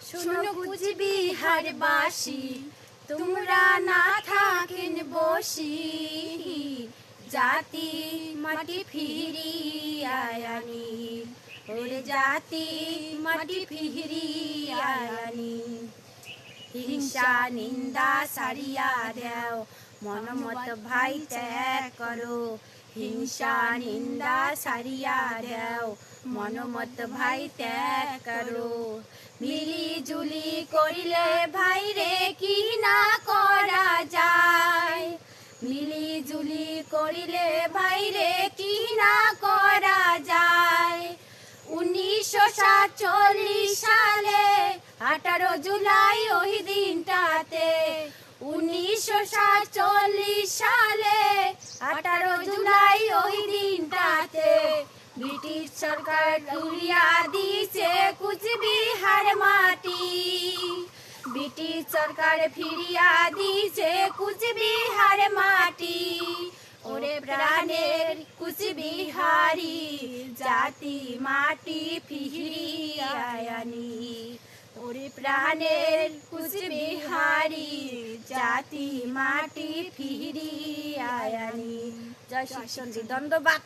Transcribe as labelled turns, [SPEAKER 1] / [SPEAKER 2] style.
[SPEAKER 1] শুনো কুচবিহার বাসী, তোমরা না থাকেন বসি, জাতি মাটি ফিরিয়ে আনি, ওরে জাতি মাটি ফিরিয়ে আনি। হিংসা নিন্দা সারিয়া দেও, মনমত ভাই ত্যাগ করো। হিংসা নিন্দা সারিয়া দেও, মনমত ভাই ত্যাগ করো। মিলি জুলি করিলে ভাই রে কি না করা যায়, মিলি জুলি করিলে ভাই রে কি না করা যায়। 1947 সালে 18 জুলাই ওই দিনটাতে, 1947 সালে 18 জুলাই ওই দিনটাতে, ব্রিটিশ সরকার ফিরিয়া দিছে কুচবিহার মাটি, ব্রিটিশ সরকার ফিরিয়া দিছে কুচবিহার মাটি। ওরে প্রাণের কুচবিহারি, জাতি মাটি ফিরিয়া আনি, ওরে প্রাণের কুচবিহারি, জাতি মাটি ফিরিয়া আনি। জয় শিক্ষক, ধন্যবাদ।